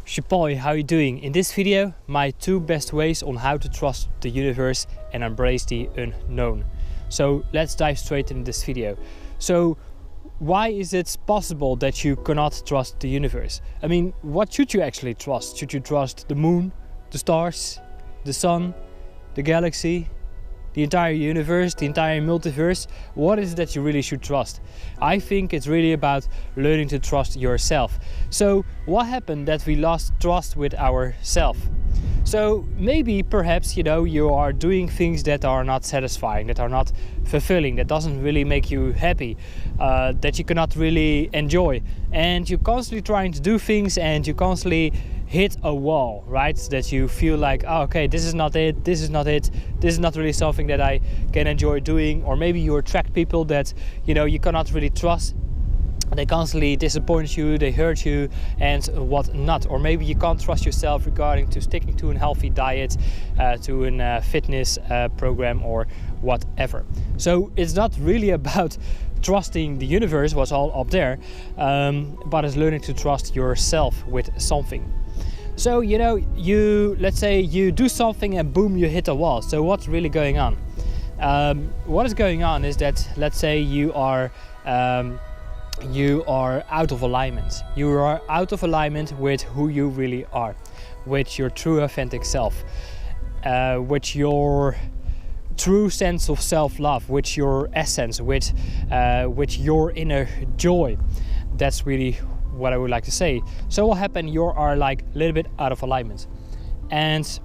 Shapoi, how are you doing? In this video, my 2 best ways on how to trust the universe and embrace the unknown. So let's dive straight into this video. So why is it possible that you cannot trust the universe? I mean, what should you actually trust? Should you trust the moon, the stars, the sun, the galaxy, the entire universe, the entire multiverse? What is it that you really should trust? I think it's really about learning to trust yourself. So what happened that we lost trust with ourselves? So maybe perhaps you are doing things that are not satisfying, that are not fulfilling, that doesn't really make you happy, that you cannot really enjoy, and you're constantly trying to do things and you constantly hit a wall, right? That you feel like, oh, okay, this is not it, this is not it, this is not really something that I can enjoy doing. Or maybe you attract people that you cannot really trust. They constantly disappoint you, they hurt you and whatnot. Or maybe you can't trust yourself regarding to sticking to a healthy diet, to a fitness program or whatever. So it's not really about trusting the universe, what's all up there, but it's learning to trust yourself with something. So let's say you do something and boom, you hit a wall. So what's really going on? What is going on is that, let's say you are out of alignment. You are out of alignment with who you really are, with your true authentic self, with your true sense of self-love, with your essence, with your inner joy. That's really what I would like to say. So what happened? You are like a little bit out of alignment, and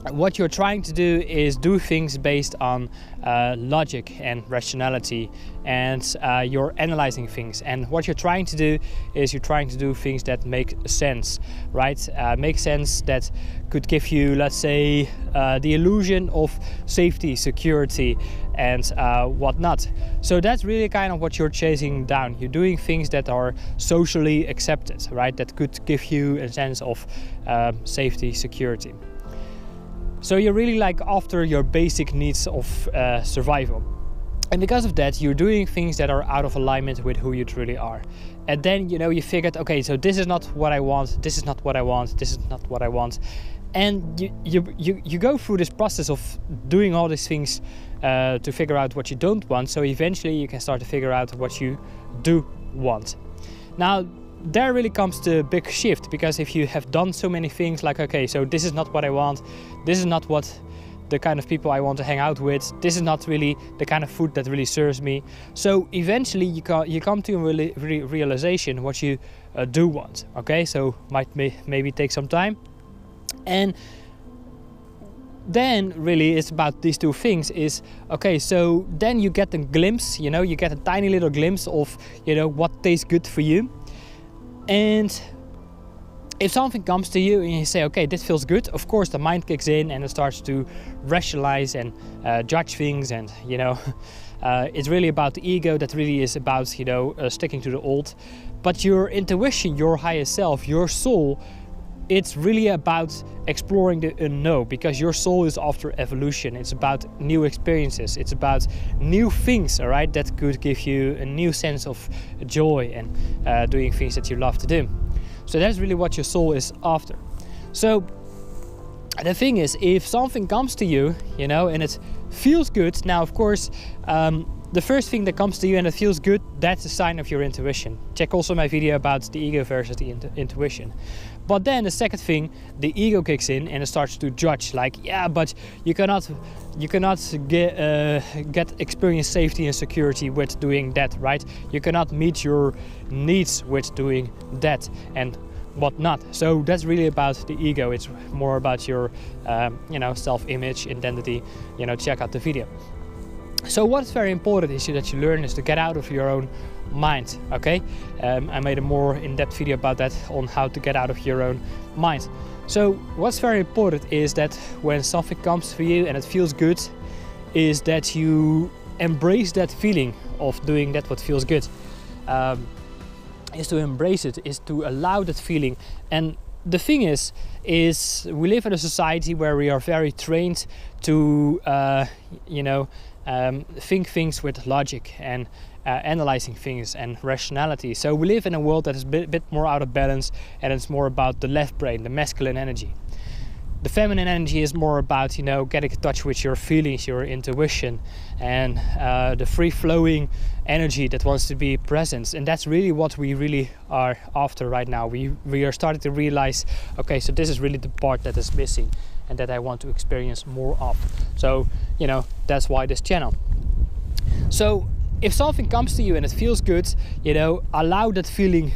what you're trying to do is do things based on logic and rationality, and you're analyzing things. And what you're trying to do is you're trying to do things that make sense, right? Make sense that could give you, let's say, the illusion of safety, security, and whatnot. So that's really kind of what you're chasing down. You're doing things that are socially accepted, right? That could give you a sense of safety, security. So you're really like after your basic needs of survival. And because of that, you're doing things that are out of alignment with who you truly are. And then, you figured, okay, so this is not what I want, this is not what I want, this is not what I want. And you go through this process of doing all these things to figure out what you don't want. So eventually you can start to figure out what you do want. Now, there really comes the big shift, because if you have done so many things like, okay, so this is not what I want, this is not what the kind of people I want to hang out with, this is not really the kind of food that really serves me. So eventually you come to a realization what you do want. Okay, so maybe take some time, and then really it's about these 2 things. Is okay, so then you get a glimpse, you get a tiny little glimpse of what tastes good for you. And if something comes to you and you say, okay, this feels good, of course the mind kicks in and it starts to rationalize and judge things. And it's really about the ego that really is about sticking to the old. But your intuition, your higher self, your soul, it's really about exploring the unknown, because your soul is after evolution. It's about new experiences, it's about new things, all right, that could give you a new sense of joy and doing things that you love to do. So that's really what your soul is after. So the thing is, if something comes to you, and it feels good, now of course, the first thing that comes to you and it feels good, that's a sign of your intuition. Check also my video about the ego versus the intuition. But then the second thing, the ego kicks in and it starts to judge, like, yeah, but you cannot get experience safety and security with doing that, right? You cannot meet your needs with doing that and whatnot. So that's really about the ego. It's more about your self-image, identity. Check out the video. So what's very important is that you learn is to get out of your own mind, okay? I made a more in-depth video about that, on how to get out of your own mind. So what's very important is that when something comes for you and it feels good, is that you embrace that feeling of doing that what feels good. Is to embrace it, is to allow that feeling. And the thing is we live in a society where we are very trained to think things with logic and analyzing things and rationality. So we live in a world that is a bit more out of balance, and it's more about the left brain, the masculine energy. The feminine energy is more about, you know, getting in touch with your feelings, your intuition, and the free-flowing energy that wants to be present. And that's really what we really are after right now. We are starting to realize, okay, so this is really the part that is missing and that I want to experience more of. So, you know, that's why this channel. So if something comes to you and it feels good, you know, allow that feeling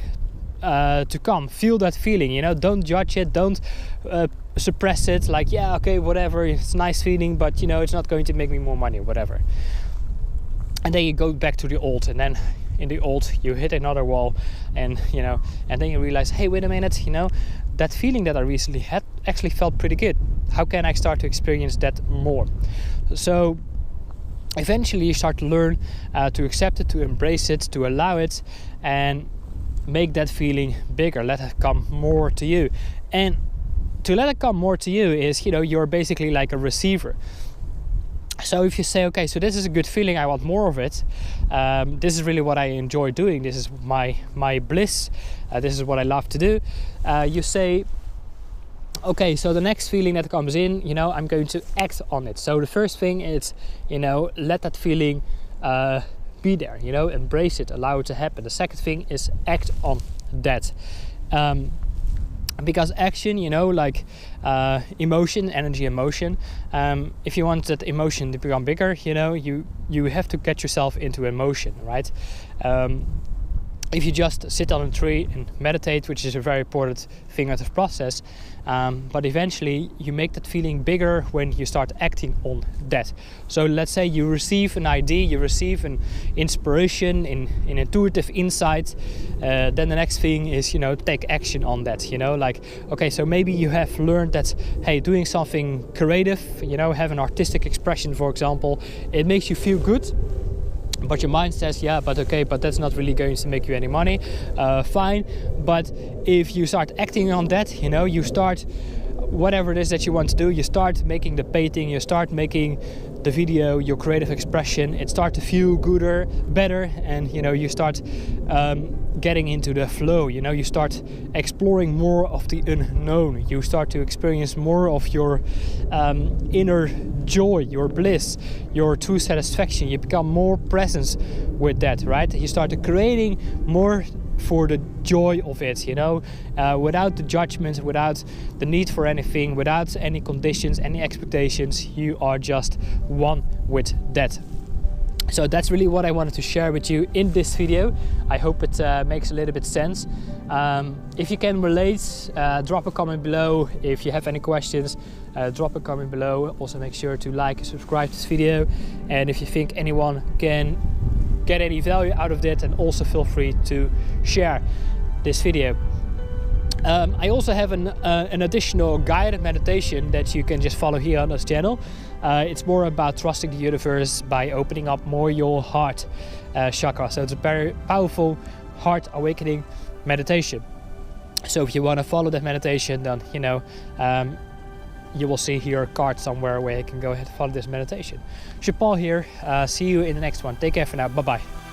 to come. Feel that feeling, you know, don't judge it, don't suppress it, like, yeah, okay, whatever, it's a nice feeling, but you know, it's not going to make me more money, whatever. And then you go back to the old, and then in the old you hit another wall, and you know, and then you realize, hey, wait a minute, you know, that feeling that I recently had actually felt pretty good. How can I start to experience that more? So eventually you start to learn to accept it, to embrace it, to allow it, and make that feeling bigger. Let it come more to you. And to let it come more to you is, you know, you're basically like a receiver. So if you say, okay, so this is a good feeling, I want more of it, this is really what I enjoy doing, this is my bliss, this is what I love to do, you say, okay, so the next feeling that comes in, you know, I'm going to act on it. So the first thing is, you know, let that feeling be there, you know, embrace it, allow it to happen. The second thing is act on that. Because action, you know, like emotion, energy, emotion, if you want that emotion to become bigger, you know, you have to get yourself into emotion, right? If you just sit on a tree and meditate, which is a very important thing of the process, but eventually you make that feeling bigger when you start acting on that. So let's say you receive an idea, you receive an inspiration, an intuitive insight, then the next thing is, you know, take action on that, you know, like, okay, so maybe you have learned that, hey, doing something creative, you know, have an artistic expression, for example, it makes you feel good. But your mind says, yeah, but okay, but that's not really going to make you any money. Fine. But if you start acting on that, you know, you start whatever it is that you want to do, you start making the painting, you start making the video, your creative expression, it starts to feel better, and you know, you start getting into the flow, you know, you start exploring more of the unknown, you start to experience more of your inner joy, your bliss, your true satisfaction, you become more present with that, right? You start creating more for the joy of it, you know, without the judgment, without the need for anything, without any conditions, any expectations. You are just one with that. So that's really what I wanted to share with you in this video. I hope it makes a little bit sense. If you can relate, drop a comment below. If you have any questions, drop a comment below. Also make sure to like and subscribe to this video, and if you think anyone can get any value out of that, and also feel free to share this video. I also have an additional guided meditation that you can just follow here on this channel. It's more about trusting the universe by opening up more your heart chakra. So it's a very powerful heart awakening meditation. So if you want to follow that meditation, then you know, you will see here a card somewhere where you can go ahead and follow this meditation. Shapal here. See you in the next one. Take care for now. Bye bye.